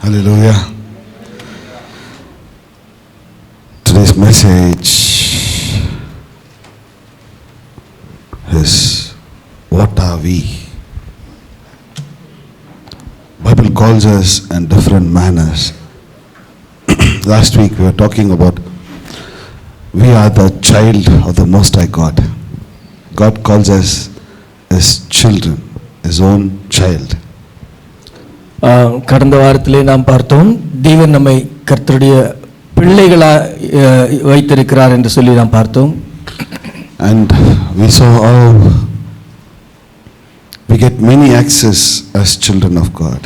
Hallelujah. Today's message is, what are we? Bible calls us in different manners. Last week we were talking about we are the child of the Most High God. God calls us as children, His own child. கடந்த வாரத்திலே நாம் பார்த்தோம், தேவன் நம்மை கர்த்தருடைய பிள்ளைகளா வைத்திருக்கிறார் என்று சொல்லி நாம் பார்த்தோம். And we saw how we get many access as children of God.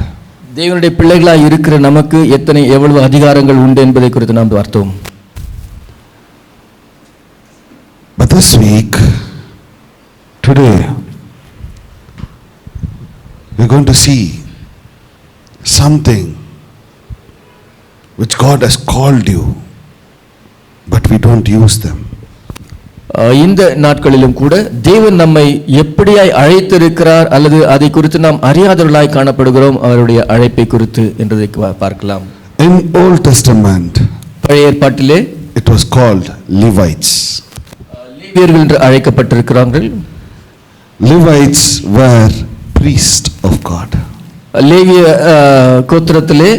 தேவனுடைய பிள்ளைகளா இருக்கிற நமக்கு எவ்வளவு அதிகாரங்கள் உண்டு என்பதை குறித்து நாம் பார்த்தோம். But this week, today, we're going to see something which God has called you, but we don't use them. இந்த நாட்களிலும் கூட தேவன் நம்மை எப்படியாய் அழைத்திருக்கிறார் அல்லது அதை குறித்து நாம் அறியாதவர்களாய் காணப்படுகிறோம், அவருடைய அழைப்பை குறித்து என்றதை பார்க்கலாம். In Old Testament, பழைய ஏற்பாட்டிலே it was called Levites. லேவியர்கள் என்று அழைக்கப்பட்டிருக்கிறார்கள். Levites were priests of God. லேவிய கோத்திரத்திலே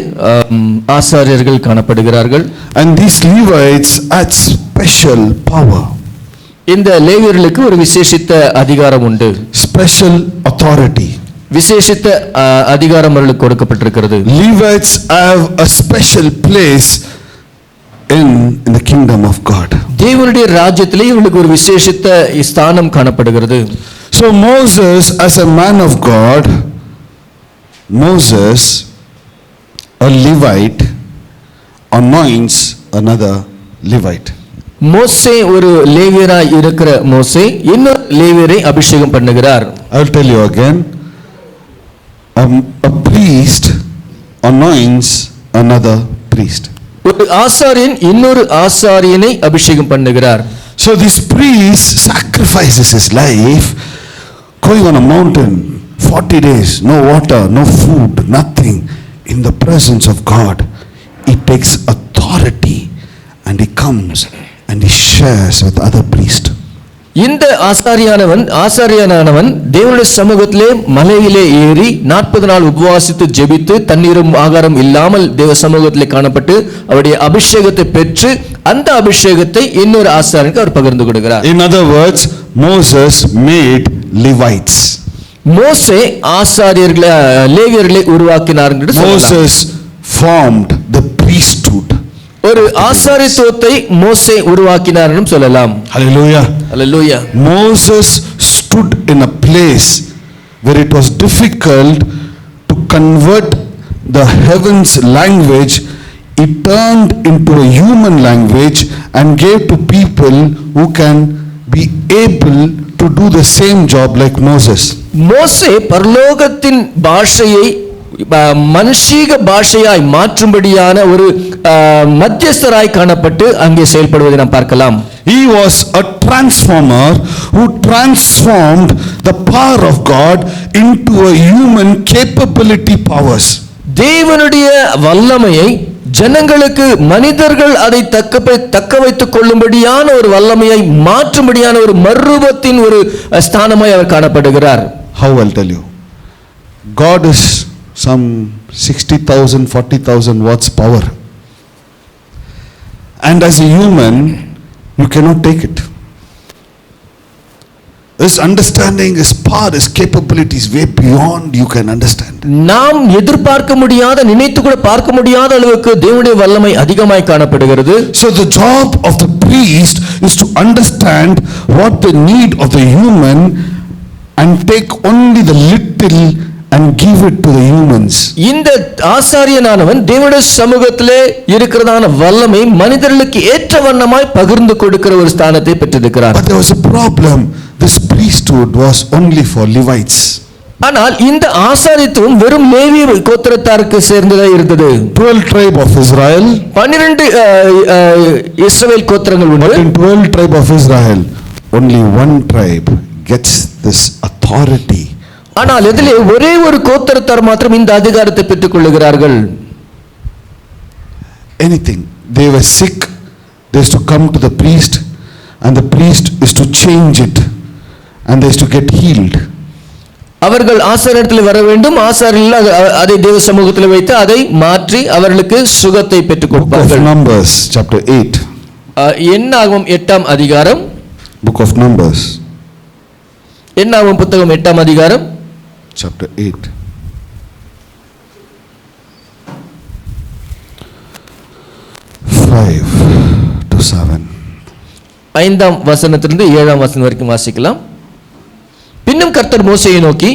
ஆசாரியர்கள் காணப்படுகிறார்கள். And these Levites had special power. இந்த லேவியர்களுக்கு ஒரு விசேஷித்த அதிகாரம் உண்டு. Special authority. விசேஷித்த அதிகாரம் அவர்களுக்கு கொடுக்கப்பட்டிருக்கிறது. Levites have a special place in the kingdom of God. தேவனுடைய ராஜ்யத்திலே இவர்களுக்கு ஒரு விசேஷித்த ஸ்தானம் காணப்படுகிறது. So Moses, as a man of God, Moses, a Levite, anoints another Levite. மோசே ஒரு லேவியராய் இருக்கிற மோசே இன்னொரு லேவியரை அபிஷேகம் பண்ணுகிறார். I will tell you again. A priest anoints another priest. ஒரு ஆசாரியன் இன்னொரு ஆசாரியனை அபிஷேகம் பண்ணுகிறார். So this priest sacrifices his life, going on a mountain 40 days, no water, no food, nothing, in the presence of God. He takes authority and he comes and he shares with other priests. இந்த ஆசாரியனானவன் தேவனுடைய சமூகத்திலே மலையிலே ஏறி 40 நாள் உபவாசித்து ஜெபித்து தண்ணீரும் ஆகாரம் இல்லாமல் தேவ சமூகத்திலே காணப்பட்டு அவருடைய அபிஷேகத்தை பெற்று அந்த அபிஷேகத்தை இன்னொரு ஆசாரியனுக்கு அவர் பகிர்ந்து கொடுக்கிறார். In other words, Moses made Levites. மோசே ஆசாரியர்களை லேவியர்களை உருவாக்கினார் என்று சொல்லலாம். Moses formed the priesthood. ஒரு ஆசாரியத்துவத்தை மோசே உருவாக்கினார் என்று சொல்லலாம். Hallelujah. Hallelujah. Moses stood in a place where it was difficult to convert the heavens language. He turned into a human language and gave to people who can be able to do the same job like Moses. மோசே பரலோகத்தின் பாஷையை மனுஷீக பாஷையாய் மாற்றும்படியான ஒரு மத்தியஸ்தராய் காணப்பட்டு அங்கே செயல்படுவதை நாம் பார்க்கலாம். He was a transformer who transformed the power of God into a human capability powers. தேவனுடைய வல்லமையை ஜனங்களுக்கு மனிதர்கள் அதை தக்க வைத்துக் கொள்ளும்படியான ஒரு வல்லமையை மாற்றும்படியான ஒரு மறுரூபத்தின் ஒரு ஸ்தானமாய் அவர் காணப்படுகிறார். How I'll tell you. God is some 60,000, 40,000 watts power. And as a human, you cannot take it. His understanding, his power, his capability is way beyond you can understand. நாம் எதிர்பார்க்க முடியாத, நினைத்து கூட பார்க்க முடியாத அளவுக்கு தேவனுடைய வல்லமை அதிகமாய் காணப்படுகிறது. So the job of the priest is to understand what the need of the human and take only the little and give it to the humans. இந்த ஆசாரியனானவன் தேவனுடைய சமூகத்திலே இருக்கிறதான வல்லமை மனிதர்களுக்கு ஏற்ற வண்ணமாய் பகிர்ந்து கொடுக்கிற ஒரு ஸ்தானத்தை பெற்றிருக்கிறார். But there was a problem. This priesthood was only for Levites. ஆனால் இந்த ஆசாரியத்துவம் வெறும் லேவி கோத்திரத்தாருக்கு சேர்ந்ததாக இருந்தது. 12 tribe of Israel. 12 இஸ்ரவேல் கோத்திரங்கள் உண்டு. But in 12 tribe of Israel, only one tribe gets this authority. ஆனால் இதிலே ஒரே ஒரு கோத்திரத்தார் மாத்திரம் இந்த அதிகாரத்தை பெற்றுக் கொள்கிறார்கள். anything. They were sick, they used to come to the priest, and the priest is to change it, and they used to get healed. அவர்கள் ஆசாரியத்தில் வர வேண்டும், ஆசாரியர்கள் அதை தேவ சமூகத்தில் வைத்து அதை மாற்றி அவர்களுக்கு சுகத்தை பெற்றுக் Book of கொடுப்பார்கள். Numbers, chapter 8. என்னாகும் 8ஆம் அதிகாரம். Book of Numbers, என்னாகும் புத்தகம் 8ஆம் அதிகாரம் chapter 8. 5 to 7. 5ஆம் வசனத்திலிருந்து 7ஆம் வசனம் வரைக்கும் வாசிக்கலாம். பின்னும் கர்த்தர் மோசேயை நோக்கி,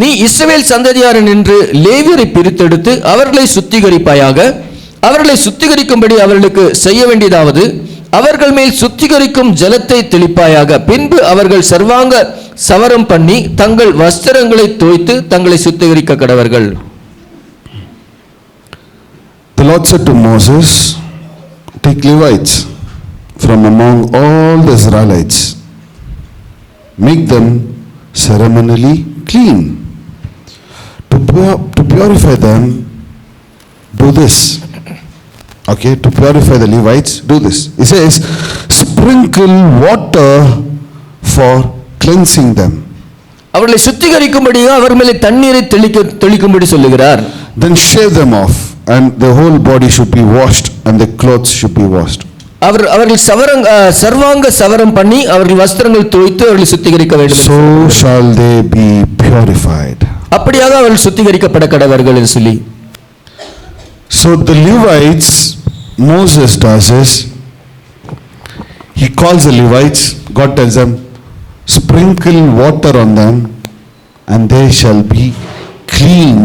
நீ இஸ்ரவேல் சந்ததியாரில் நின்று லேவியரை பிரித்தெடுத்து அவர்களை சுத்திகரிப்பாயாக. அவர்களை சுத்திகரிக்கும்படி அவர்களுக்கு செய்ய வேண்டியதாவது, அவர்கள் மேல் சுத்திகரிக்கும் ஜலத்தை தெளிப்பாயாக. பின்பு அவர்கள் சர்வாங்க சவரம் பண்ணி தங்கள் வஸ்திரங்களை தோய்த்து தங்களை சுத்திகரிக்க கடவர்கள். The Lord said to Moses, take Levites from among all the Israelites, make them ceremonially clean. To purify them, do this. Okay, to purify the Levites, do this. He says, sprinkle water for cleansing them. அவர்களை சுத்திகரிக்கும்படியாக அவர் மேலே தண்ணீரை தெளிக்கும்படி சொல்லுகிறார். Then shave them off, and the whole body should be washed, and the clothes should be washed. அவர்கள் சர்வாங்க சவரம் பண்ணி அவர்கள் வஸ்திரங்கள் தோய்த்து அவர்களை சுத்திகரிக்க வேண்டும். So shall they be purified. அப்படியாக அவர்கள் சுத்திகரிக்கப்பட கடவர்கள் என்று சொல்லி. So the Levites, Moses does is, he calls the Levites, God tells them, sprinkle water on them, and they shall be clean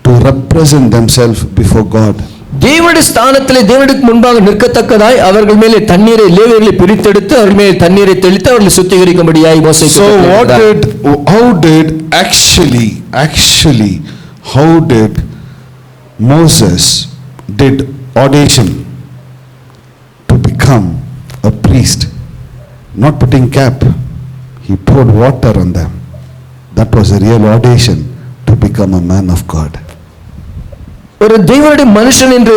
to represent themselves before God. தேவனுடைய ஸ்தானத்திலே தேவனுக்கு முன்பாக நிற்கத்தக்கதாய் அவர்கள் மேலே தண்ணீரை லேவியர்களை பிரித்தெடுத்து அவர்கள் மேலே தண்ணீரை தெளித்து அவர்களை சுத்திகரிக்கும்படியாய் மோசே. So how did Moses did ordination to become a priest? Not putting cap, he poured water on them. That was a real ordination to become a man of God. ஒரு தேவனுடைய மனுஷன் என்று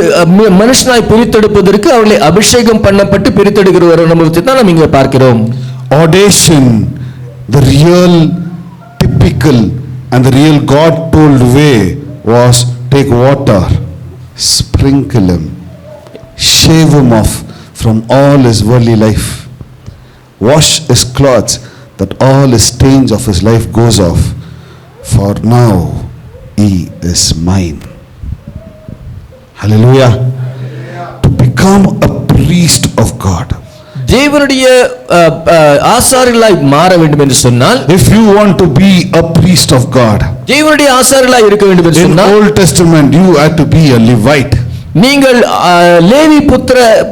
மனுஷனாய் பிரித்தெடுப்பதற்கு அவர்களை அபிஷேகம் பண்ணப்பட்டு பிரித்தெடுக்கிற ஒரு அனுபவத்தை தான் நாம் இங்கே பார்க்கிறோம். Ordination, the real typical and the real God told way was take water, sprinkle him, shave him off from all his worldly life, wash his clothes that all his stains of his life goes off, for now he is mine. Hallelujah. To become a priest of God. தேவனுடைய ஆசாரியர்களாய் மாற வேண்டும் என்று சொன்னால், if you want to be a priest of God, தேவனுடைய ஆசாரியர்களாய் இருக்க வேண்டும் என்று சொன்னால், in Old Testament you had to be a Levite. நீங்கள் லேவி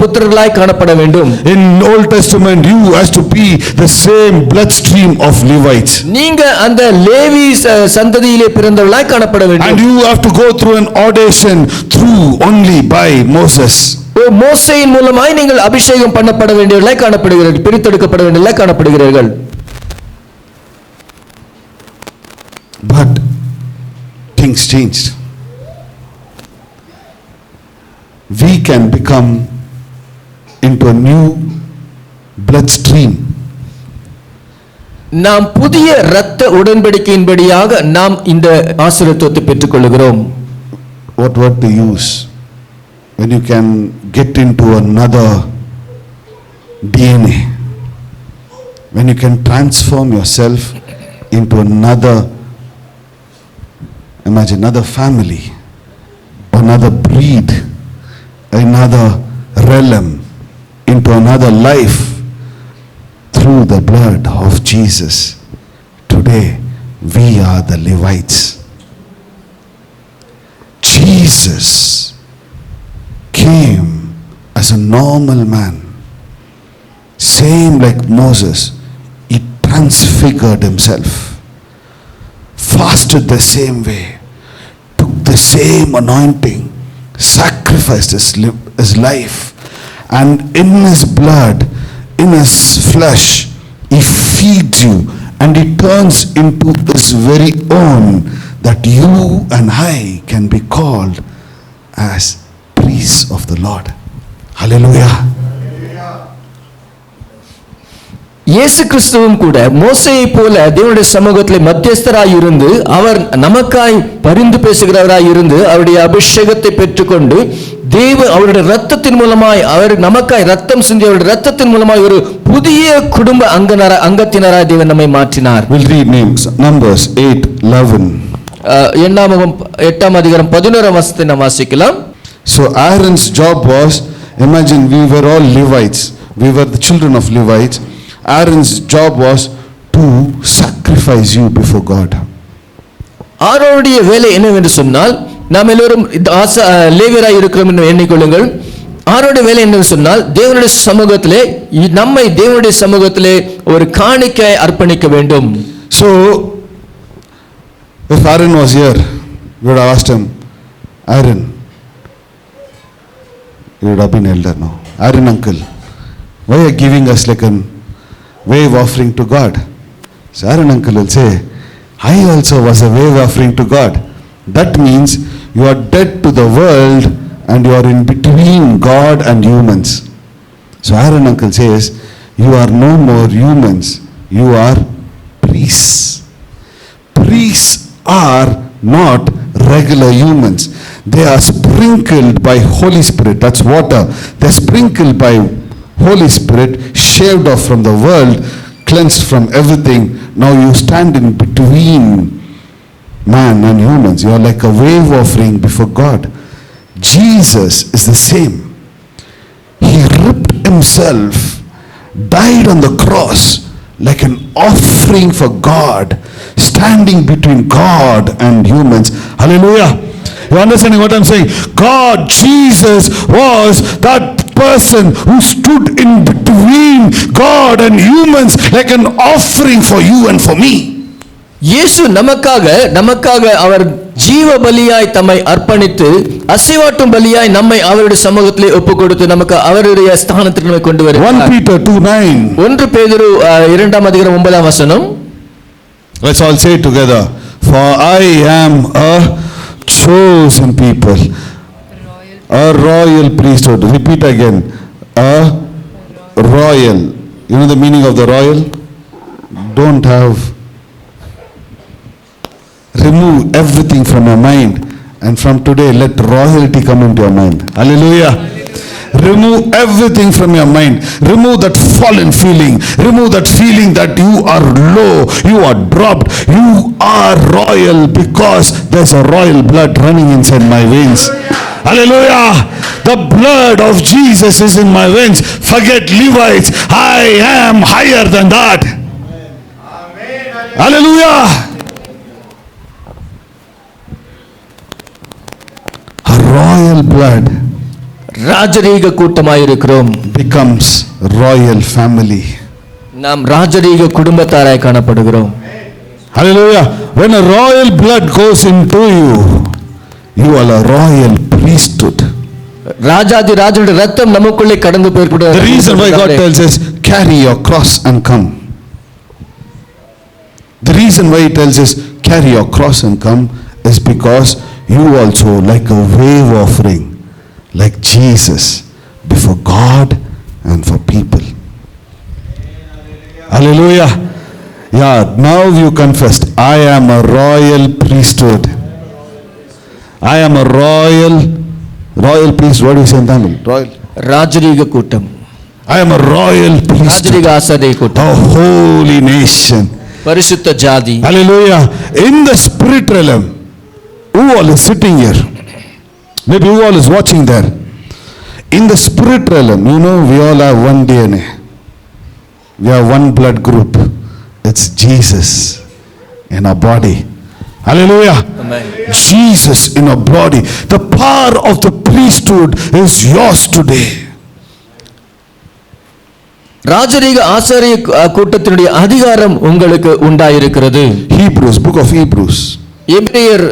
புத்திரர்களாய் காணப்பட வேண்டும். In Old Testament you has to be the same bloodstream of Levites. நீங்க அந்த லேவி சந்ததியிலே பிறந்தவர்களாய் காணப்பட வேண்டும். And you have to go through an ordination through only by Moses. மோசேயின் மூலமாய் நீங்கள் அபிஷேகம் பண்ணப்பட வேண்டியவர்களாய் காணப்படுகிறீர்கள், பிரித்தெடுக்கப்பட வேண்டியவர்களாய் காணப்படுகிறீர்கள். But things changed. We can become into a new bloodstream. நாம் புதிய இரத்த உடன்படிக்கையின்படியாக நாம் இந்த ஆசீர்வாதத்தை பெற்றுக்கொள்கிறோம். What word to use when you can get into another DNA, when you can transform yourself into another, imagine another family, another breed, another realm, into another life through the blood of Jesus. Today we are the Levites. Jesus came as a normal man, same like Moses. He transfigured himself, fasted the same way, took the same anointing, sacrificed his life, and in his blood, in his flesh, he feeds you, and he turns into his very own, that you and I can be called as priests peace of the Lord. Hallelujah. இயேசு கிறிஸ்துவும் கூட மோசேயை போல தேவனுடைய சமூகத்திலே மத்தியஸ்தராய் இருந்து அவர் நமக்காய் பரிந்து பேசுகிறவராய் இருந்து அவருடைய அபிஷேகத்தை பெற்றுக்கொண்டு அவருடைய ரத்தத்தின் மூலமாய் அவர் நமக்காய் ரத்தம் சிந்தி அவருடைய ரத்தத்தின் மூலமாய் ஒரு புதிய குடும்ப அங்கத்தினராய் தேவன் நம்மை மாற்றினார். We'll read names. Numbers 8:11. எண்ணாகமம் 8ஆம் அதிகாரம் 11ஆம் வசனத்தை நாம் வாசிக்கலாம். So Aaron's job was, imagine we were all Levites. We were the children of Levites. Aaron's job was to sacrifice you before God. ஆரோனுடைய வேலை என்னவென்று சொன்னால், நாம் எல்லோரும் லேவியராய் இருக்கிறோம் என்று எண்ணிக்கொள்ளுங்கள். ஆரோனுடைய வேலை என்னவென்று சொன்னால், தேவனுடைய சமூகத்திலே நம்மை தேவனுடைய சமூகத்திலே ஒரு காணிக்கை அர்ப்பணிக்க வேண்டும். So if Aaron was here, we would have asked him, Aaron, he would have been elder now. Aaron uncle, why are you giving us like an wave offering to God? So Aaron uncle will say, I also was a wave offering to God. That means you are dead to the world and you are in between God and humans. So Aaron uncle says, you are no more humans, you are priests. Priests are not regular humans. They are sprinkled by Holy Spirit. That's water. They're sprinkled by Holy Spirit, shaved off from the world, cleansed from everything. Now you stand in between man and humans. You are like a wave offering before God. Jesus is the same. He ripped himself, died on the cross like an offering for God, standing between God and humans. Hallelujah. You understanding what I'm saying? God, Jesus was that person who stood in between God and humans like an offering for you and for me. இயேசு நமக்காக அவர் ஜீவ பலியாய் தம்மை அர்ப்பணித்து அசைவாட்டும் பலியாய் நம்மை அவருடைய சமூகத்திலே ஒப்பு கொடுத்து நமக்கு அவருடைய ஸ்தானத்திற்கு நம்மை கொண்டு வருகிறார். 1 Peter 2:9. 1 பேதுரு 2ஆம் அதிகாரம் 9ஆம் வசனம். Let's all say it together. For I am a chosen people, a royal priesthood. Repeat again. A royal. You know the meaning of the royal? Don't have. Remove everything from your mind, and from today let royalty come into your mind. Hallelujah. Remove everything from your mind. Remove that fallen feeling. Remove that feeling that you are low, you are dropped. You are royal because there's a royal blood running inside my veins. Hallelujah. The blood of Jesus is in my veins. Forget Levites. I am higher than that. Hallelujah. A royal blood ராஜரீக கூட்டமாய் இருக்கிறோம். becomes royal family. நாம் ராஜரீக குடும்பத்தாராய் காணப்படுகிறோம். Hallelujah. When a royal blood goes into you, you are a royal priesthood. ராஜாதி ராஜனுடைய ரத்தம் நமக்குள்ளே கடந்து போய்விடுகிறது. The reason why God tells us carry your cross and come. The reason why he tells us carry your cross and come is because you also like a wave offering, like Jesus, before God and for people. Hallelujah. Yeah, now you confessed, I am a royal priesthood. I am a royal priest. What do you say in Tamil? Royal. ராஜரீக கூட்டம். I am a royal priesthood. ராஜரீக ஆசாரிய கூட்டம். A holy nation. பரிசுத்த ஜாதி. Hallelujah. In the spirit realm, who all is sitting here? Maybe who all is watching there? In the spirit realm, you know, we all have one DNA. We have one blood group. It's Jesus in our body. Hallelujah. Amen. Jesus in our body. The power of the priesthood is yours today. ராஜரீக ஆசாரிய கூட்டத்தினுடைய அதிகாரம் உங்களுக்கு உண்டாயிருக்கிறது. Hebrews, book of Hebrews. எபிரேயர்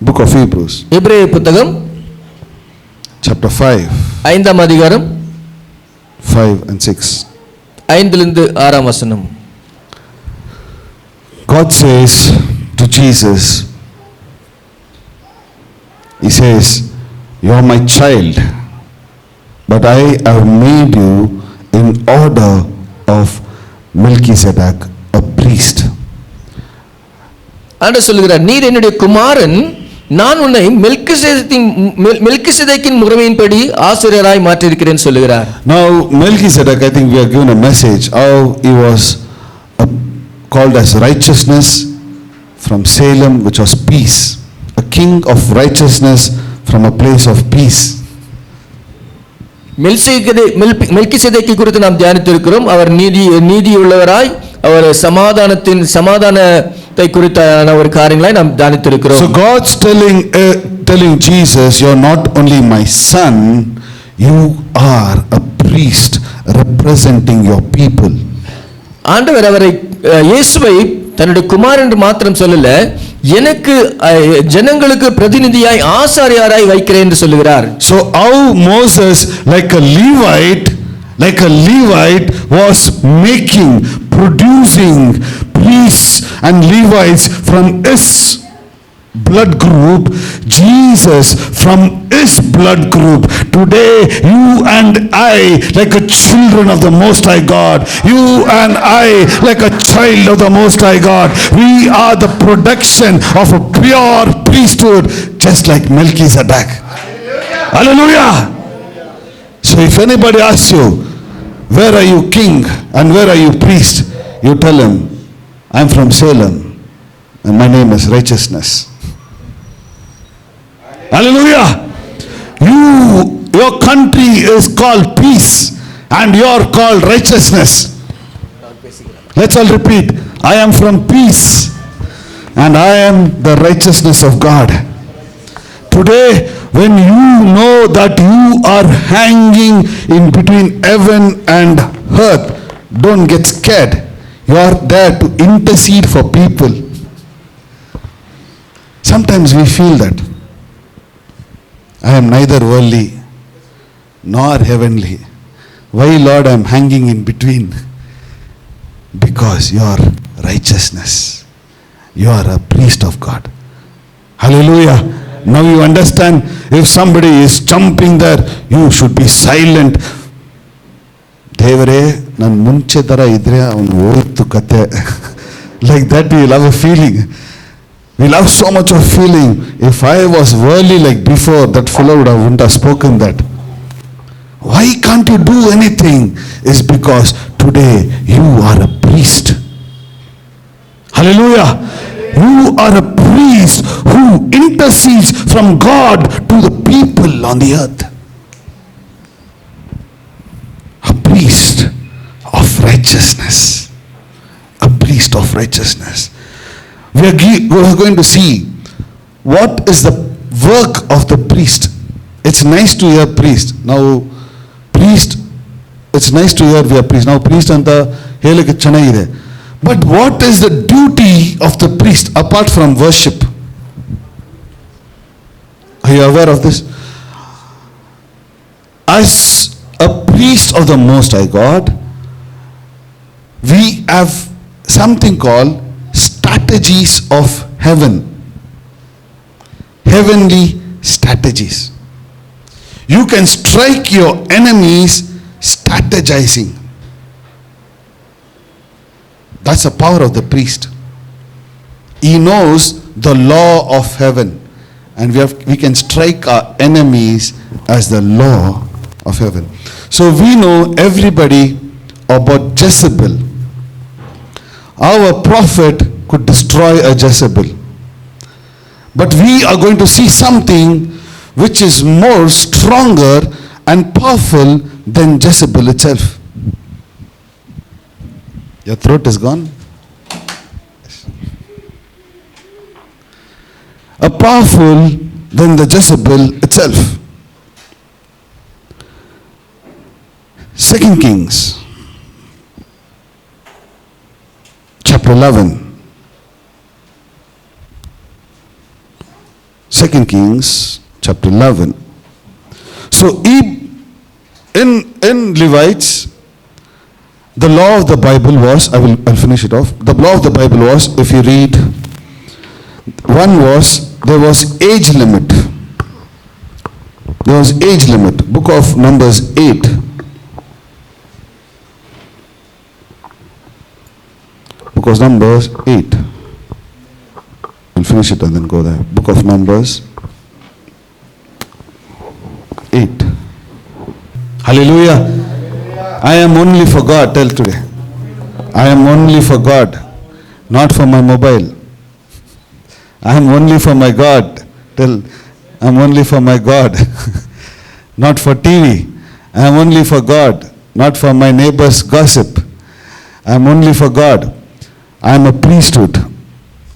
Book of Hebrews. எபிரேயர் புத்தகம் chapter 5. 5ஆம் அதிகாரம் 5 and 6. 5லிருந்து 6ஆம் வசனம். God says to Jesus, he says, You are my child, but I have made you in order of Melchizedek, a priest. ஆண்டவர் சொல்லுகிறார், நீர் என்னுடைய குமாரன், நான் உன்னை மெல்கிசேதேக்கின் முறைமையின்படி ஆசிரியராய் மாற்றியிருக்கிறேன் சொல்லுகிறார். Now Melchizedek, I think we are given a message how he was called as righteousness from Salem, which was peace, a king of righteousness from a place of peace. மெல்கிசேதேக்கை குறித்து நாம் தியானித்திருக்கிறோம். அவர் நீதியுள்ளவராய், அவர் சமாதானத்தை குறித்தான ஒரு காரியங்களை நாம் தியானித்திருக்கிறோம். So God's telling Jesus, you are not only my son, you are a priest representing your people. ஆண்டவர் அவரை இயேசுவை தன்னுடைய குமாரன் என்று மாத்திரம் சொல்லல, எனக்கு ஜனங்களுக்கு பிரதிநிதியாய் ஆசாரியராய் வைக்கிறேன் என்று சொல்லுகிறார். So how Moses like a Levite was producing priests and Levites from his blood group, Jesus from his blood group. Today you and I, like a children of the Most High God, you and I like a child of the Most High God, we are the production of a pure priesthood, just like Melchizedek. Hallelujah. So if anybody asks you, where are you king and where are you priest, you tell him, I am from Salem and my name is righteousness. Hallelujah. Your country is called peace and you are called righteousness. Let's all repeat, I am from peace and I am the righteousness of God. Today, when you know that you are hanging in between heaven and earth, don't get scared. You are there to intercede for people. Sometimes we feel that I am neither worldly nor heavenly. Why, Lord, I am hanging in between? Because you are righteousness. You are a priest of God. Hallelujah. Now you understand, if somebody is jumping there, you should be silent. ದೇವರೇ ನಾನು ಮುಂಚೆ ಥರ ಇದ್ರೆ ಅವನು ಹೋಯ್ತು ಕತೆ. Like that we will have a feeling. We'll have so much of feeling. If I was worldly like before, that fellow wouldn't have spoken that. Why can't you do anything? Is because today you are a priest. Hallelujah. You are a priest who intercedes from God to the people on the earth. A priest of righteousness. A priest of righteousness. We are going to see what is the work of the priest. It's nice to hear priest. Now priest, it's nice to hear we are priest. Now priest anta helike chennagide. But what is the duty of the priest apart from worship? Are you aware of this? As a priest of the Most High God, we have something called strategies of heaven. Heavenly strategies. You can strike your enemies strategizing. That's the power of the priest. He knows the law of heaven, and we can strike our enemies as the law of heaven. So we know everybody about Jezebel. Our prophet could destroy a Jezebel. But we are going to see something which is more stronger and powerful than Jezebel itself. Your throat is gone? A powerful than the Jezebel itself. 2 Kings chapter 11. 2 Kings chapter 11. So in Levites, the law of the Bible was, I'll finish it off. The law of the Bible was, if you read, one was, there was age limit. There was age limit. Book of Numbers 8. Book of Numbers 8. We'll finish it and then go there. Book of Numbers 8. Hallelujah. I am only for God. Tell today. I am only for God, not for my mobile. I am only for my God. Tell, I am only for my God, not for TV. I am only for God, not for my neighbor's gossip. I am only for God. I am a priesthood.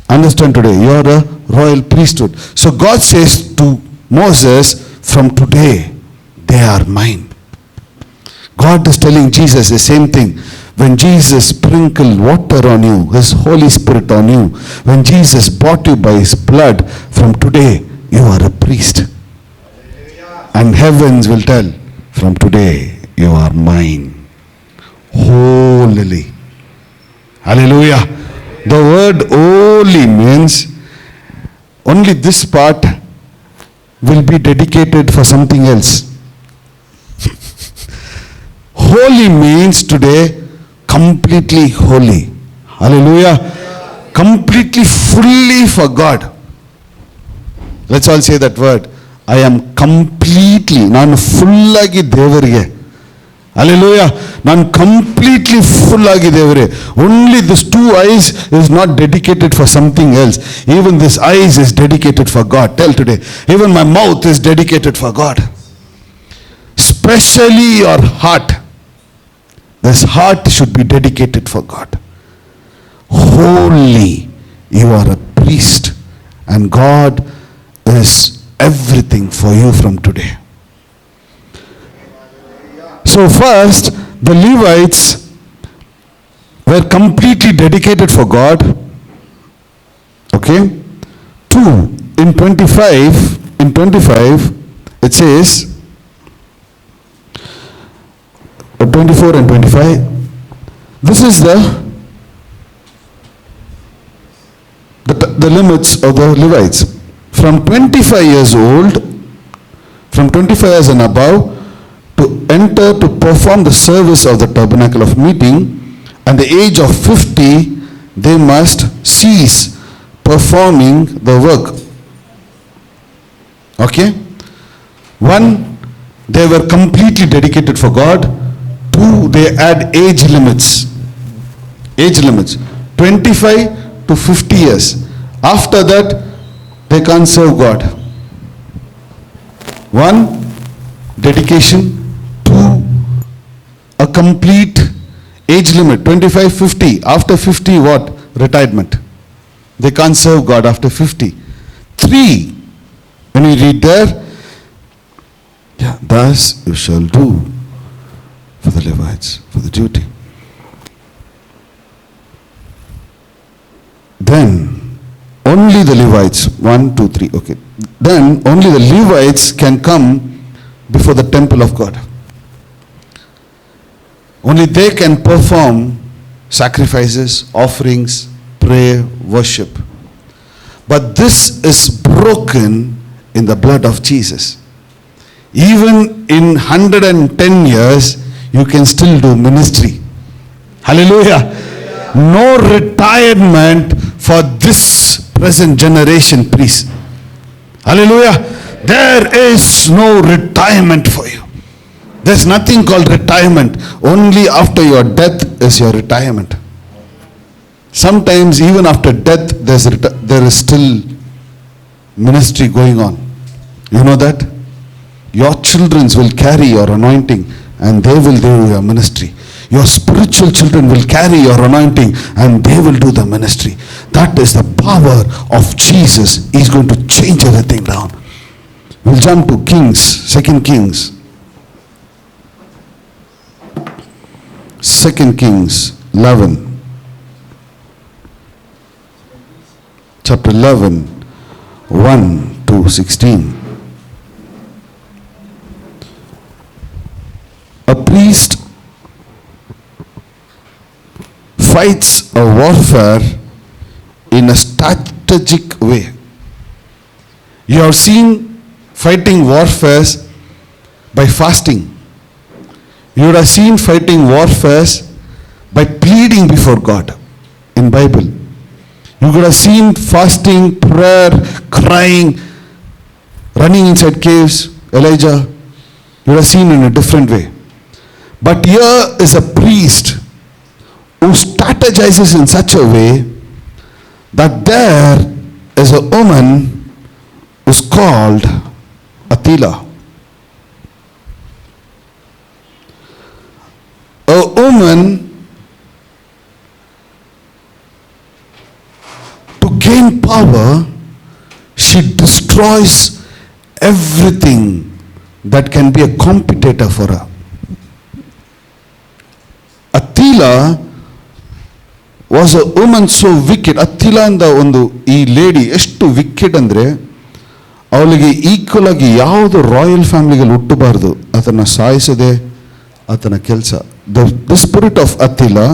Understand today, you are a royal priesthood. So God says to Moses, from today, they are mine. God is telling Jesus the same thing. When Jesus sprinkled water on you, His Holy Spirit on you, when Jesus bought you by His blood, from today you are a priest. And heavens will tell, from today you are mine. Holy. Hallelujah. The word holy means only this part will be dedicated for something else. Holy means today completely holy. Hallelujah. Completely, fully for God. Let's all say that word. I am completely, ನಾನು ಫುಲ್ಲಾಗಿ ದೇವರಿಗೆ. Hallelujah. ನಾನು completely full ಆಗಿ ದೇವರೇ. Only this two eyes is not dedicated for something else. Even this eyes is dedicated for God. Tell today. Even my mouth is dedicated for God. Especially your heart. This heart should be dedicated for God. Holy. You are a priest. And God is everything for you from today. So first, the Levites were completely dedicated for God. Okay? 2, in 25, it says, 24 and 25, this is the limits of the Levites. From 25 years old, from 25 years and above, to enter to perform the service of the tabernacle of meeting, and the age of 50, they must cease performing the work. Okay? 1, they were completely dedicated for God. 2, they had age limits. Age limits. 25 to 50 years. After that, they can't serve God. 1, dedication. 2, a complete age limit. 25, 50. After 50, what? Retirement. They can't serve God after 50. 3, when you read there, thus you shall do for the Levites, for the duty. Then only the Levites, 1, 2, 3, okay. Then only the Levites can come before the temple of God. Only they can perform sacrifices, offerings, prayer, worship. But this is broken in the blood of Jesus. Even in 110 years, you can still do ministry. Hallelujah. No retirement for this present generation, please. Hallelujah. There is no retirement for you. There's nothing called retirement. Only after your death is your retirement. Sometimes even after death, there is still ministry going on. You know that? Your children will carry your anointing and they will do your ministry. Your spiritual children will carry your anointing and they will do the ministry. That is the power of Jesus. He's going to change everything down. We'll jump to Kings, 2 Kings. 2 Kings 11. Chapter 11, 1 to 16. A priest fights a warfare in a strategic way. You have seen fighting warfares by fasting. You would have seen fighting warfares by pleading before God in Bible. You could have seen fasting, prayer, crying, running inside caves, Elijah. You would have seen in a different way. But here is a priest who strategizes in such a way that there is a woman who's called Attila. A woman to gain power, she destroys everything that can be a competitor for her. Attila was a woman so wicked. Attila ಅಂದ ಒಂದು ಈ lady ಎಷ್ಟು wicked ಅಂದರೆ ಅವಳಿಗೆ equal ಆಗಿ ಯಾವುದು royal ಫ್ಯಾಮಿಲಿಗಳು ಹುಟ್ಟಬಾರ್ದು, ಅದನ್ನು ಸಾಯಿಸದೆ ಆತನ ಕೆಲಸ. The spirit of Attila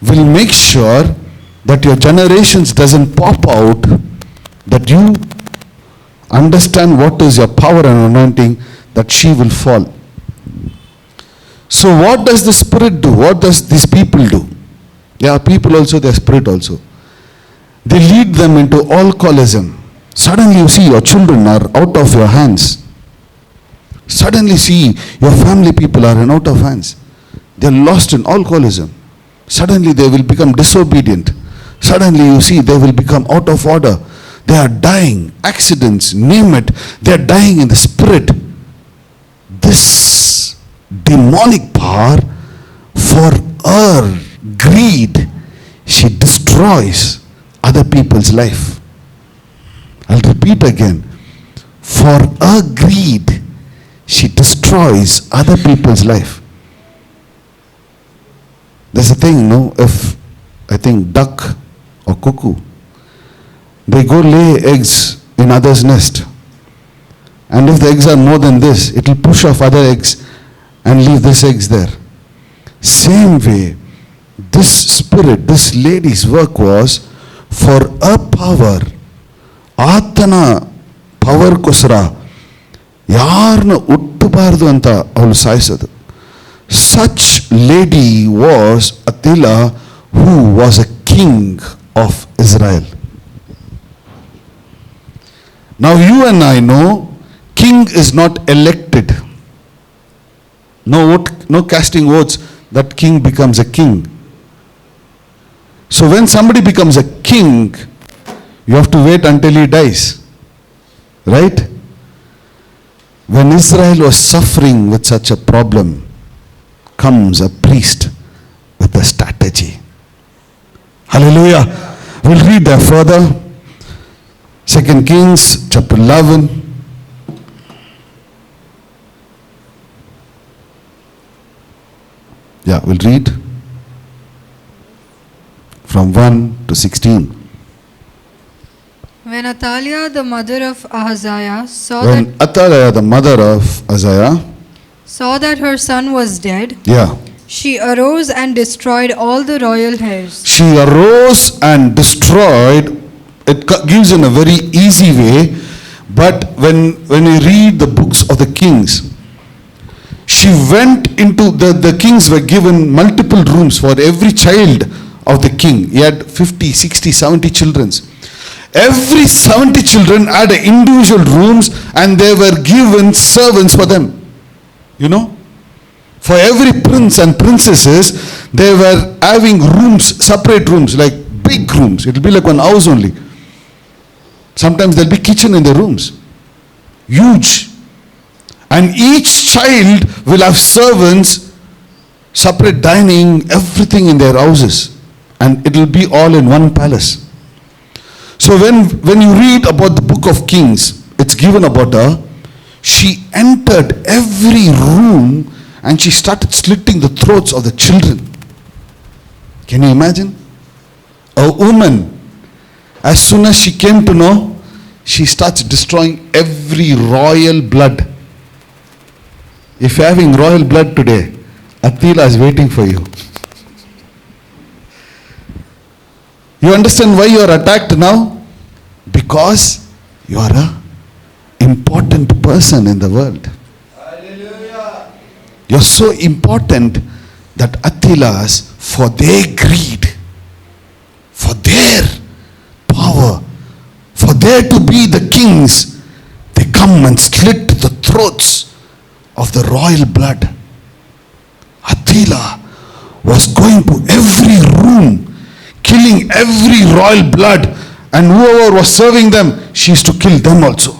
will make sure that your generations doesn't pop out, that you understand what is your power and anointing, that she will fall. So what does the spirit do? What does these people do? Yeah, people also, their spirit also. They lead them into alcoholism. Suddenly you see your children are out of your hands. Suddenly see your family people are in out of hands. They are lost in alcoholism. Suddenly they will become disobedient. Suddenly you see they will become out of order. They are dying. Accidents, name it. They are dying in the spirit. This demonic power, for her greed, she destroys other people's life. I'll repeat again. For her greed, she destroys other people's life. There's a thing, no? If I think duck or cuckoo, they go lay eggs in others' nest. And if the eggs are more than this, it will push off other eggs and leave this eggs there. Same way, this spirit, this lady's work was for a power. ಆತನ ಪವರ್ಗೋಸ್ಕರ ಯಾರನ್ನ ಹುಟ್ಟಬಾರ್ದು ಅಂತ ಅವಳು ಸಾಯಿಸೋದು. Such lady was Attila, who was a king of Israel. Now you and I know king is not elected. No casting votes that king becomes a king. So when somebody becomes a king, you have to wait until he dies. Right? When Israel was suffering with such a problem, comes a priest with a strategy. Hallelujah. We'll read that further. 2 Kings chapter 11. Yeah, we'll read from 1 to 16. When Athaliah, the mother of Ahaziah, When Athaliah, the mother of Ahaziah, saw that her son was dead, yeah, she arose and destroyed all the royal heirs. she arose and destroyed. It gives in a very easy way, but when you read the books of the kings, she went into the kings were given multiple rooms for every child of the king. He had 50, 60, 70 children. Every 70 children had individual rooms and they were given servants for them. You know? For every prince and princesses, they were having rooms, separate rooms, like big rooms. It will be like one house only. Sometimes there will be kitchen in the rooms. Huge. And each child will have servants, separate dining, everything in their houses. And it will be all in one palace. So when you read about the book of Kings, it's given about her. She entered every room and she started slitting the throats of the children. Can you imagine? A woman, as soon as she came to know, she starts destroying every royal blood. If you're having royal blood today, Attila is waiting for you. You understand why you are attacked now? Because you are an important person in the world. You're so important that Attilas, for their greed, for their power, for there to be the kings, they come and slit the throats of the royal blood. Attila was going to every room, killing every royal blood, and whoever was serving them, she used to kill them also.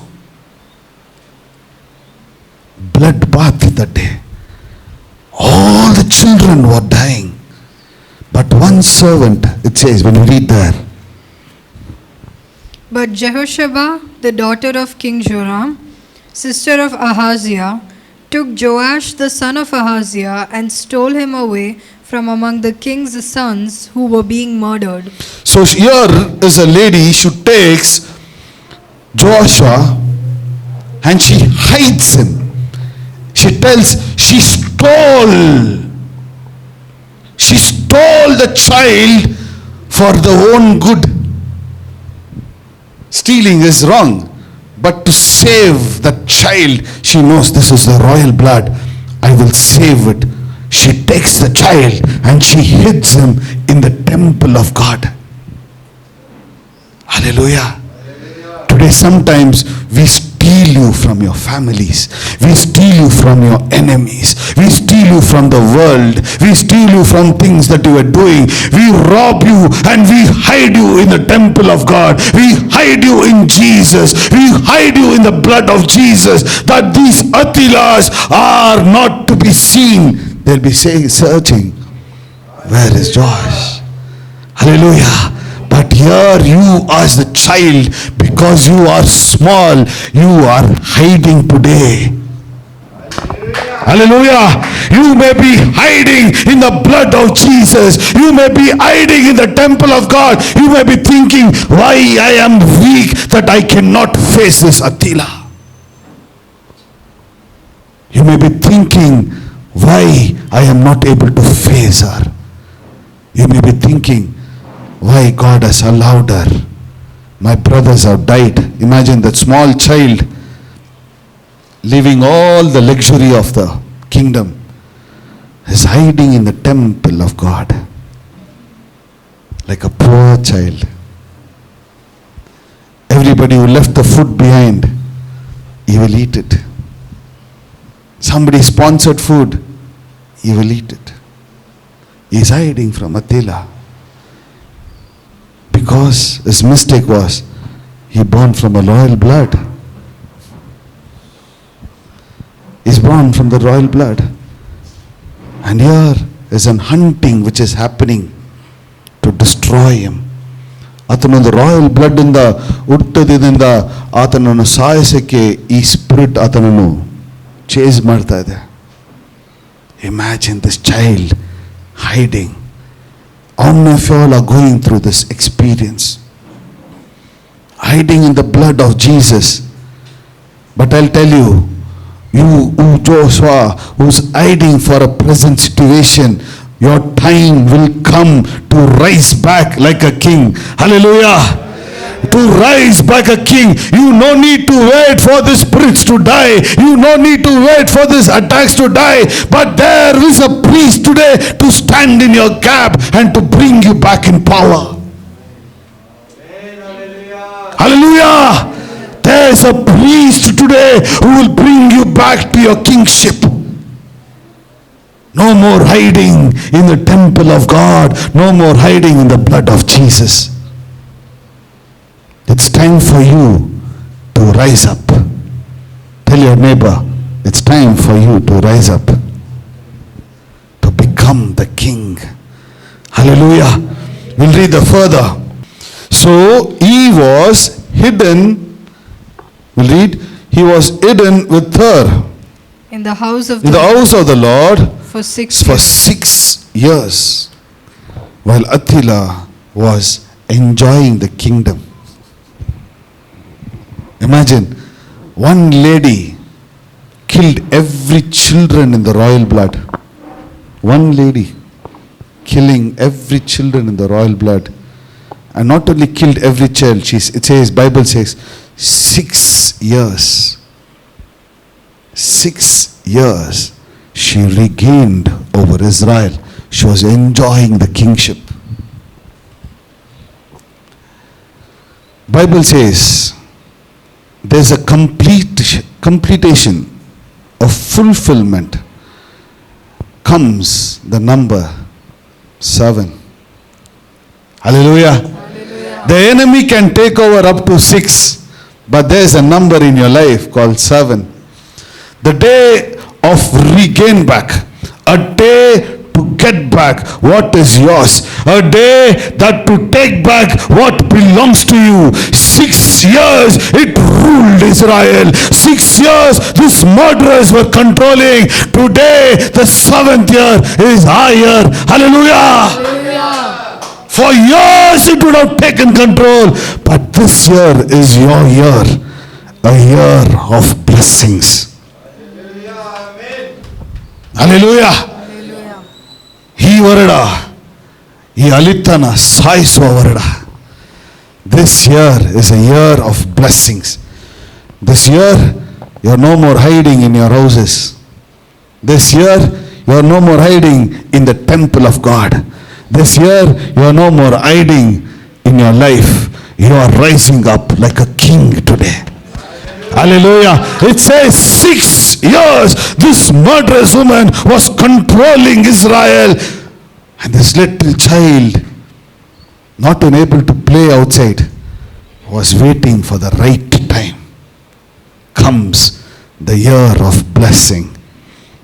Bloodbath that day. All the children were dying. But one servant, it says, when you read there, But Jehosheba, the daughter of King Joram, sister of Ahaziah, took Joash the son of Ahaziah and stole him away from among the king's sons who were being murdered. so here is a lady, she takes Joshua and she hides him. She tells, she stole the child for the own good. Stealing is wrong, but to save that child, she knows this is the royal blood. I will save it. She takes the child and she hides him in the temple of God. Hallelujah. Today sometimes we steal you from your families. We steal you from your enemies. We steal you from the world. We steal you from things that you are doing. We rob you and we hide you in the temple of God. We hide you in Jesus. We hide you in the blood of Jesus, that these Attilas are not to be seen. They'll be searching, where is Josh? Hallelujah. But here you as the child, because you are small, you are hiding today. Hallelujah. You may be hiding in the blood of Jesus. You may be hiding in the temple of God. You may be thinking, why I am weak that I cannot face this Attila. You may be thinking, why I am not able to face her. You may be thinking, why God has allowed her. My brothers have died. Imagine that small child leaving all the luxury of the kingdom is hiding in the temple of God like a poor child. Everybody who left the food behind, he will eat it. Somebody sponsored food, he will eat it. He is hiding from Attila. Because his mistake was, he born from a royal blood. He's born from the royal blood. And here is an hunting which is happening to destroy him. ಆತನೊಂದು royal blood ಇಂದ ಹುಟ್ಟದಿಂದ ಆತನನ್ನು ಸಾಯಿಸಕ್ಕೆ ಈ spirit ಆತನನ್ನು chase ಮಾಡ್ತಾ ಇದೆ. Imagine this child hiding. How many of you all are going through this experience? Hiding in the blood of Jesus. But I'll tell you, you Joshua who's hiding for a present situation, your time will come to rise back like a king. Hallelujah. To rise back a king. You no need to wait for the spirits to die. You no need to wait for these attacks to die. But there is a priest today to stand in your gap and to bring you back in power. Hallelujah. There is a priest today who will bring you back to your kingship. No more hiding in the temple of God. No more hiding in the blood of Jesus. It's time for you to rise up. Tell your neighbor, it's time for you to rise up. To become the king. Hallelujah. We'll read the further. So he was hidden. We'll read. He was hidden with her In the house of in the house of the Lord for 6 for years. 6 years, while Attila was enjoying the kingdom. Imagine, one lady killed every children in the royal blood. One lady killing every children in the royal blood. And not only killed every child, it says, Bible says, 6 years. 6 years she regained over Israel. She was enjoying the kingship. Bible says there's a completion of fulfillment comes the number 7. Hallelujah. The enemy can take over up to 6, but there's a number in your life called 7. The day of regain back, a day to get back what is yours, a day that to take back what belongs to you. 6 years it ruled Israel. 6 years these murderers were controlling. Today the 7th year is our year. Hallelujah. For years it would have taken control, but this year is your year, a year of blessings. Hallelujah. He varada, he alitana saiswa varada. This year is a year of blessings. This year you are no more hiding in your houses. This year you are no more hiding in the temple of God. This year you are no more hiding in your life. You are rising up like a king today. Hallelujah. It says 6 years this murderous woman was controlling Israel, and this little child, not unable to play outside, was waiting for the right time. Comes the year of blessing,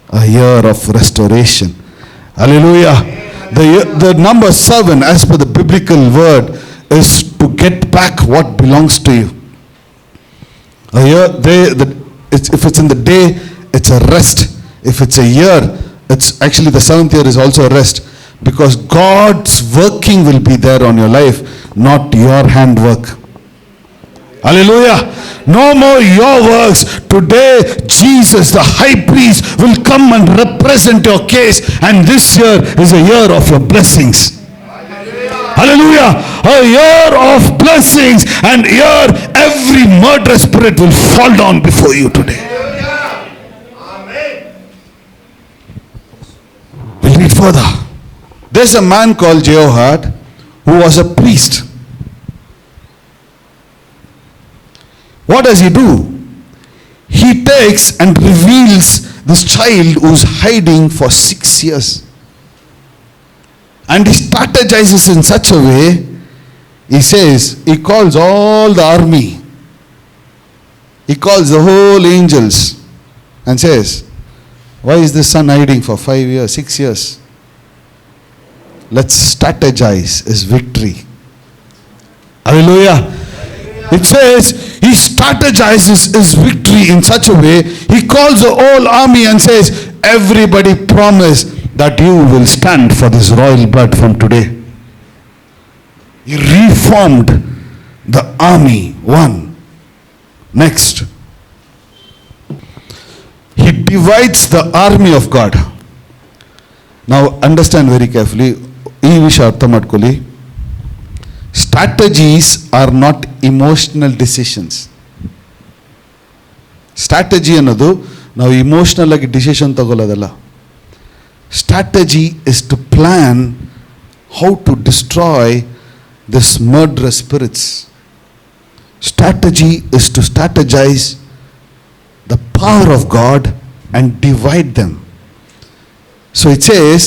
a year of restoration. Hallelujah. The number 7, as per the biblical word, is to get back what belongs to you. A year, if it's in the day, it's a rest. If it's a year, it's actually the 7th year is also a rest, because God's working will be there on your life, not your handwork. Hallelujah. No more your works. Today, Jesus, the high priest, will come and represent your case, and this year is a year of your blessings. Hallelujah. A year of blessings, and here every murderous spirit will fall down before you today. We'll read further. There's a man called Jehoshaphat who was a priest. What does he do? He takes and reveals this child who's hiding for 6 years. And he strategizes in such a way, he says, he calls all the army. He calls the whole angels and says, why is this son hiding for 5 years, 6 years? Let's strategize his victory. Hallelujah. It says he strategizes his victory in such a way, he calls the whole army and says, everybody promise that you will stand for this royal blood from today. He reformed the army. One. Next. He divides the army of God. Now understand very carefully. ಈ ವಿಷಯ ಅರ್ಥ ಮಾಡ್ಕೊಳ್ಳಿ. Strategies are not emotional decisions. Strategy ಅನ್ನೋದು ನಾವು emotional ಆಗಿ decision ತಗೊಳ್ಳೋದಲ್ಲ. Strategy is to plan how to destroy this murderous spirits. Strategy is to strategize the power of God and divide them. So it says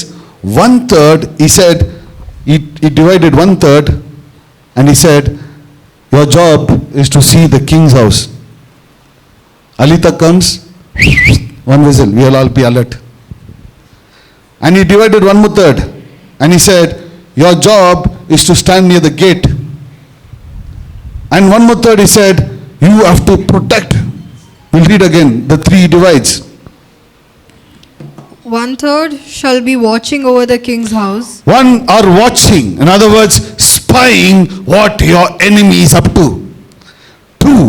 1/3, he said, he divided 1/3, and he said, your job is to see the king's house. Alita comes, one whistle, we will all be alert. And he divided 1/3, and he said, your job is to stand near the gate. And 1/3 he said, you have to protect. We'll read again, the 3 divides. 1/3 shall be watching over the king's house. One are watching, in other words, spying what your enemy is up to. 2,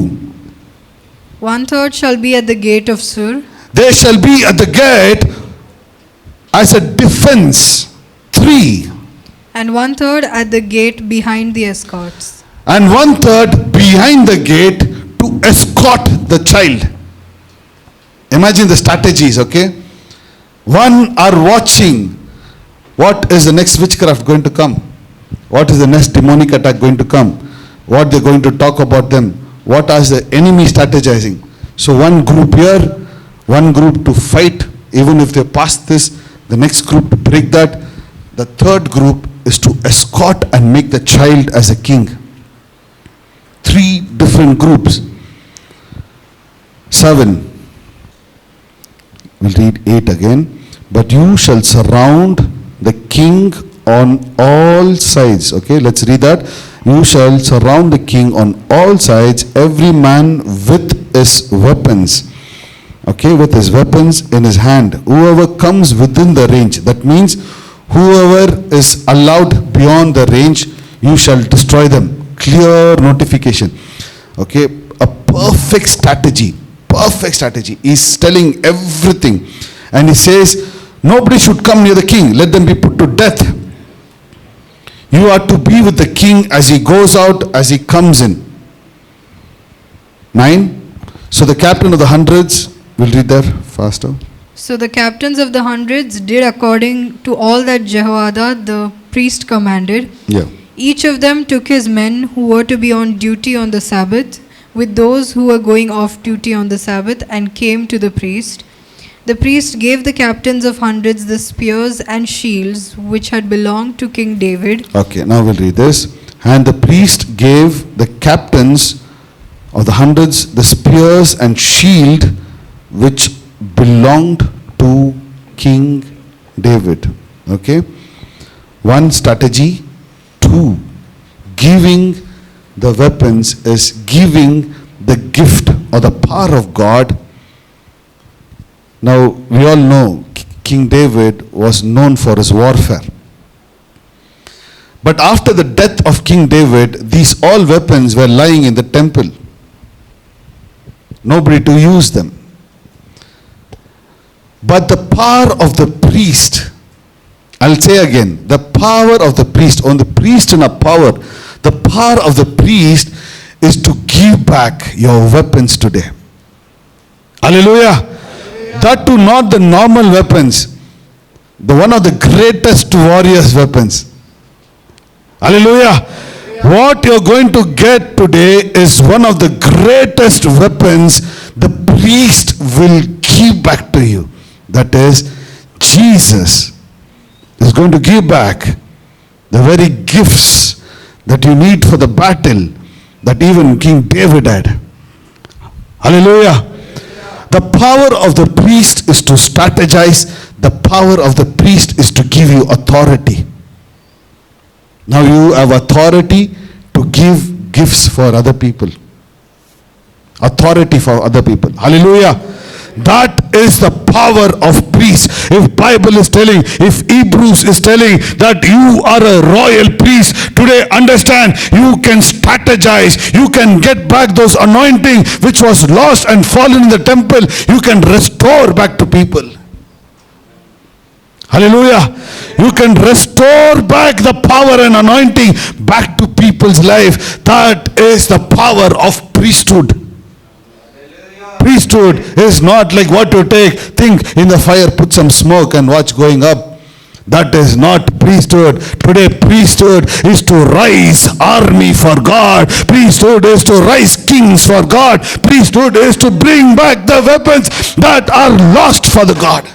1/3 shall be at the gate of Sur. they shall be at the gate as a defense. 3, And 1/3 at the gate behind the escorts. and 1/3 behind the gate to escort the child. Imagine the strategies, okay? One are watching. What is the next witchcraft going to come? What is the next demonic attack going to come? What they're going to talk about them? What is the enemy strategizing? So one group here, one group to fight, even if they pass this, the next group to break that. The third group is to escort and make the child as a king. 3 different groups. 7. We'll read 8 again. But you shall surround the king on all sides. Okay, let's read that. You shall surround the king on all sides, every man with his weapons. Okay, with his weapons in his hand. Whoever comes within the range, that means whoever is allowed beyond the range, you shall destroy them. Clear notification. Okay, a perfect strategy. Perfect strategy. He's telling everything. And he says, nobody should come near the king. Let them be put to death. You are to be with the king as he goes out, as he comes in. 9. So the captain of the hundreds, we'll read there faster. So the captains of the hundreds did according to all that Jehoiada the priest commanded. Yeah. Each of them took his men who were to be on duty on the Sabbath, with those who were going off duty on the Sabbath, and came to the priest. The priest gave the captains of hundreds the spears and shields which had belonged to King David. Okay, now we'll read this. And the priest gave the captains of the hundreds the spears and shield which belonged to King David. Okay. 1, strategy. 2, giving the weapons is giving the gift or the power of God. Now, we all know King David was known for his warfare. But after the death of King David, these all weapons were lying in the temple. Nobody to use them. But the power of the priest, I'll say again, the power of the priest, on the priest in a power, the power of the priest is to give back your weapons today. Hallelujah. That too not the normal weapons, the one of the greatest warriors' weapons. Hallelujah. What you're going to get today is one of the greatest weapons the priest will give back to you. That is, Jesus is going to give back the very gifts that you need for the battle that even King David had. Hallelujah. The power of the priest is to strategize. The power of the priest is to give you authority. Now you have authority to give gifts for other people. Authority for other people. Hallelujah. That is the power of priest. If Bible is telling, if Hebrews is telling that you are a royal priest, today understand, you can strategize. You can get back those anointing which was lost and fallen in the temple. You can restore back to people. Hallelujah. You can restore back the power and anointing back to people's life. That is the power of priesthood. Priesthood is not like what you think in the fire, put some smoke and watch going up. That is not priesthood. Today priesthood is to rise army for God. Priesthood is to rise kings for God. Priesthood is to bring back the weapons that are lost for the God.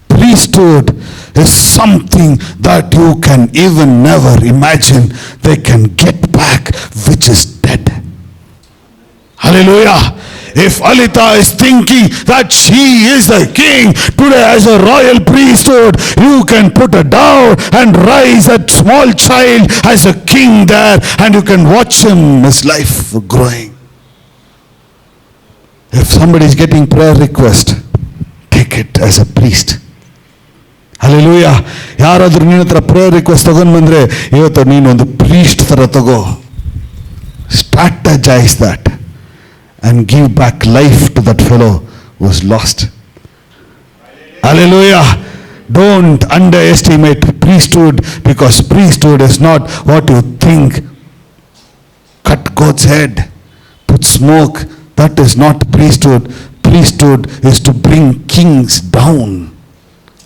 Priesthood is something that you can even never imagine they can get back, which is dead. Hallelujah. If Alita is thinking that she is the king today as a royal priesthood, you can put her down and rise a small child as a king there, and you can watch him, his life growing. If somebody is getting prayer request, take it as a priest. Hallelujah. ಯಾರಾದರೂ ನಿನ್ನ ಹತ್ರ prayer request ತಗೊಂಡು ಬಂದ್ರೆ ಇವತ್ತು ನೀನು ಒಂದು priest ತರ ತಗೋ. Strategize that and give back life to that fellow who was lost. Hallelujah. Don't underestimate priesthood, because priesthood is not what you think. Cut God's head, put smoke, that is not priesthood. priesthood is to bring kings down.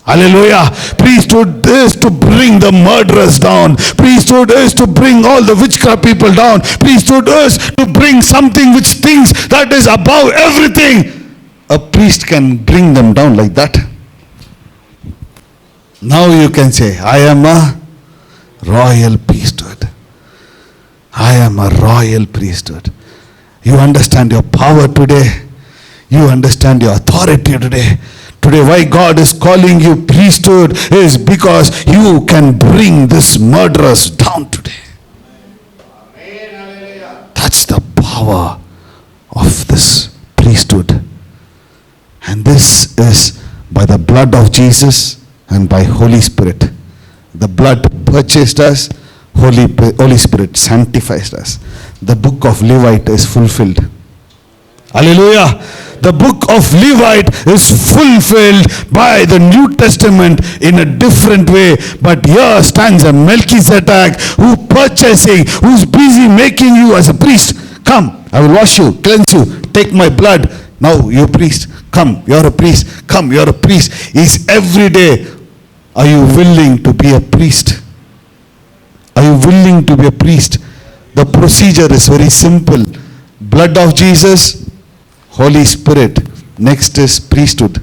Hallelujah. Priesthood is to bring the murderers down. Priesthood is to bring all the witchcraft people down. Priesthood is to bring something which thinks that is above everything. A priest can bring them down like that. Now you can say, I am a royal priesthood. I am a royal priesthood. You understand your power today. You understand your authority today. Today, why God is calling you priesthood is because you can bring this murderers down today. That's the power of this priesthood. And this is by the blood of Jesus and by Holy Spirit. The blood purchased us. Holy Spirit sanctifies us. The book of Levite is fulfilled. Hallelujah. The book of Levite is fulfilled by the New Testament in a different way. But here stands a Melchizedek who's busy making you as a priest. Come, I will wash you, cleanse you, take my blood. Now you're a priest. Come, you're a priest. Come, you're a priest. Is every day. Are you willing to be a priest? Are you willing to be a priest? The procedure is very simple. Blood of Jesus, Holy Spirit. Next is priesthood.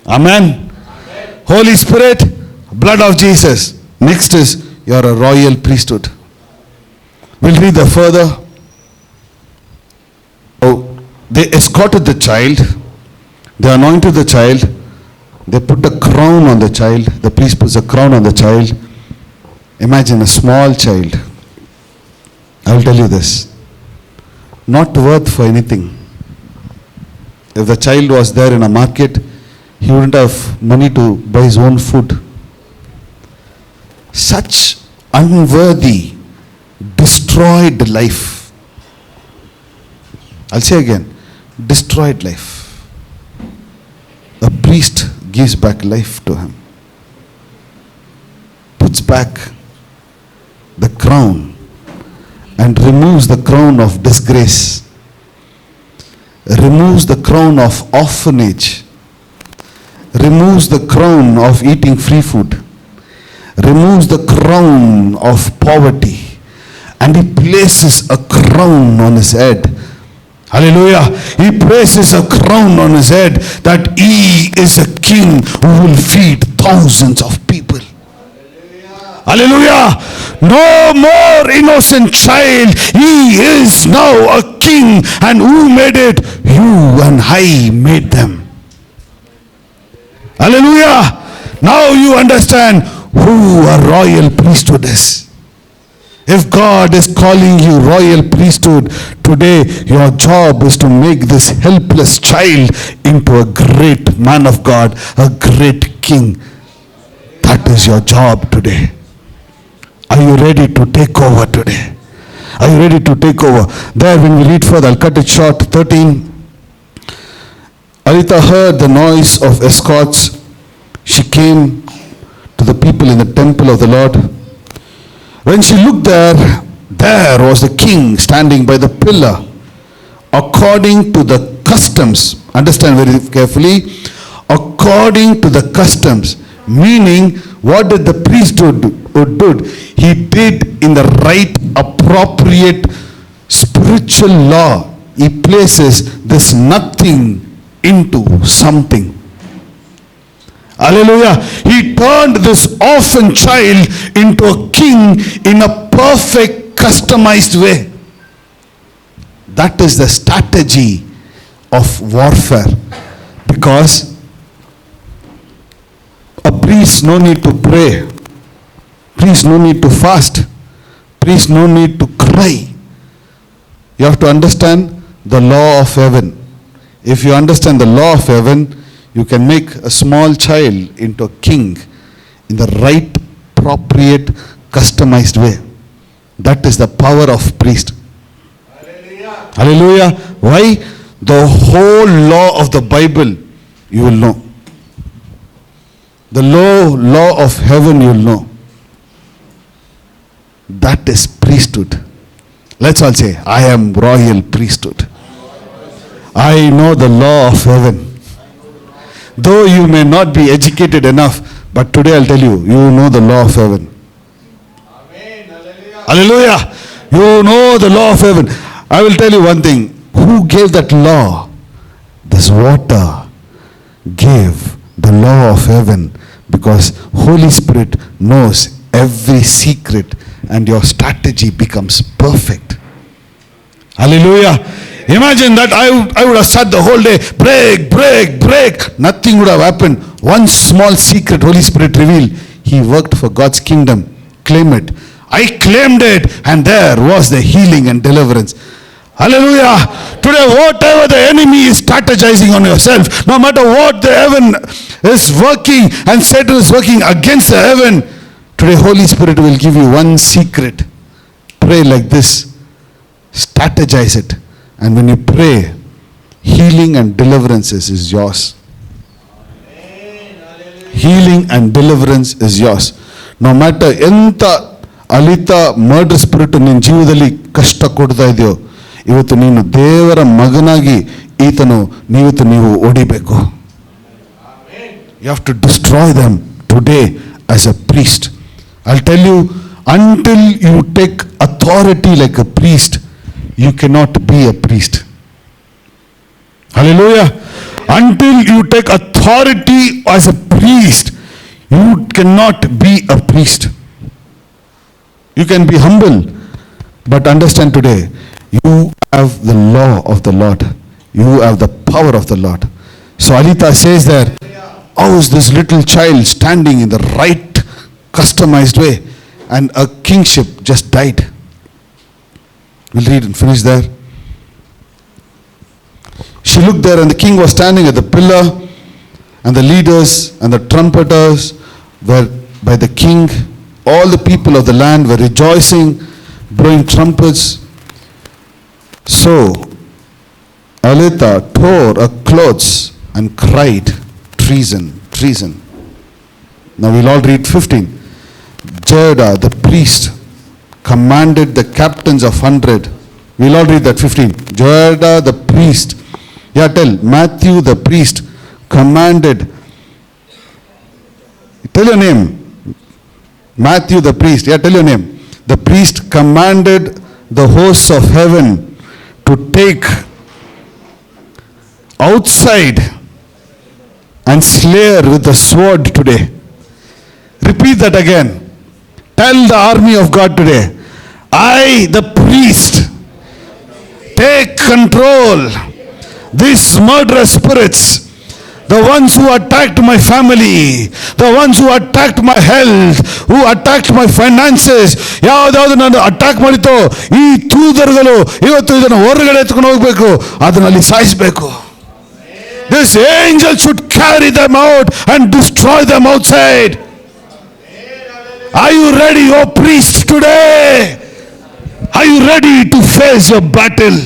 Amen. Holy Spirit, blood of Jesus. Next is you're a royal priesthood. We'll read the further. Oh, they escorted the child. They anointed the child. They put a crown on the child. The priest puts a crown on the child. Imagine a small child. I will tell you this. Not worth for anything. If the child was there in a market, he wouldn't have money to buy his own food. Such unworthy, destroyed life. I'll say again, destroyed life. A priest gives back life to him. Puts back the crown and removes the crown of disgrace. Removes the crown of orphanage. Removes the crown of eating free food. Removes the crown of poverty. And he places a crown on his head. Hallelujah. He places a crown on his head that he is a king who will feed thousands of people. Hallelujah. No more innocent child. He is now a king. And who made it? You and I made them. Hallelujah. Now you understand who a royal priesthood is. If God is calling you royal priesthood, today your job is to make this helpless child into a great man of God, a great king. That is your job today. Are you ready to take over today? Are you ready to take over? There, when we read further, I'll cut it short. 13. Aretha heard the noise of escorts. She came to the people in the temple of the Lord. When she looked there was the king standing by the pillar, according to the customs. Understand very carefully. According to the customs. Meaning, what did the priest do? He did in the right, appropriate spiritual law. He places this nothing into something. Hallelujah. He turned this orphan child into a king in a perfect, customized way. That is the strategy of warfare. Because a priest no need to pray. Priest no need to fast. Priest no need to cry. You have to understand the law of heaven. If you understand the law of heaven, you can make a small child into a king in the right, appropriate, customized way. That is the power of priest. Hallelujah. Hallelujah. Why? The whole law of the Bible you will know. The law of heaven you will know. That is priesthood. Let's all say, I am royal priesthood. I know the law of heaven. Though you may not be educated enough, but today I'll tell you, you know the law of heaven. Hallelujah. You know the law of heaven. I will tell you one thing. Who gave that law? This water gave the law of heaven, because Holy Spirit knows every secret and your strategy becomes perfect. Hallelujah. Imagine that I would have sat the whole day, break. Nothing would have happened. One small secret Holy Spirit revealed. He worked for God's kingdom. Claim it. I claimed it, and there was the healing and deliverance. Hallelujah. Today, whatever the enemy is strategizing on yourself, no matter what the heaven is working and Satan is working against the heaven, today Holy Spirit will give you one secret. Pray like this. Strategize it. And when you pray, healing and deliverances is yours. Healing and deliverance is yours. No matter enta ಅಲಿತ murder spirit ನಿನ್ನ ಜೀವದಲ್ಲಿ ಕಷ್ಟ ಕೊಡ್ತಾ ಇದೆಯೋ, ಇವತ್ತು ನೀನು ದೇವರ ಮಗನಾಗಿ ಇವತ್ತು ನೀವು ಹೊಡಿಬೇಕು. You have to destroy them today as a priest. I'll tell you, until you take authority like a priest, you cannot be a priest. Hallelujah. Until you take authority as a priest, you cannot be a priest. You can be humble, but understand today, you have the law of the Lord. You have the power of the Lord. So Alita says there, how is this little child standing in the right customized way? And a kingship just died. We'll read and finish there. She looked there, and the king was standing at the pillar, and the leaders and the trumpeters were by the king. All the people of the land were rejoicing, blowing trumpets. So Alita tore her clothes and cried, treason, treason. Now we'll all read 15. Jehoiada the priest commanded the captains of 100. We'll all read that 15. Jehoiada the priest. Yeah, tell. Matthew the priest commanded. Tell your name. Matthew the priest. Yeah, tell your name. The priest commanded the hosts of heaven to take outside and slay her with the sword today. Repeat that again. Tell the army of God today, I, the priest, take control. These murderous spirits, the ones who attacked my family, the ones who attacked my health, who attacked my finances, ಯಾವುದಾದ್ರು ನಾನು attack ಮಾಡಿತೋ, ಈ ತೂದರುಗಳು ಇವತ್ತು ಇದನ್ನು ಹೊರಗಡೆ ಎತ್ಕೊಂಡು ಹೋಗ್ಬೇಕು, ಅದನ್ನಲ್ಲಿ ಸಾಯಿಸಬೇಕು. This angel should carry them out and destroy them outside. Are you ready, oh priest, today? Are you ready to face your battle?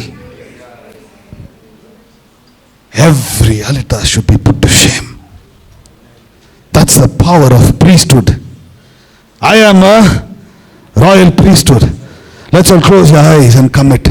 Every Alita should be put to shame. That's the power of priesthood. I am a royal priesthood. Let's all close your eyes and commit.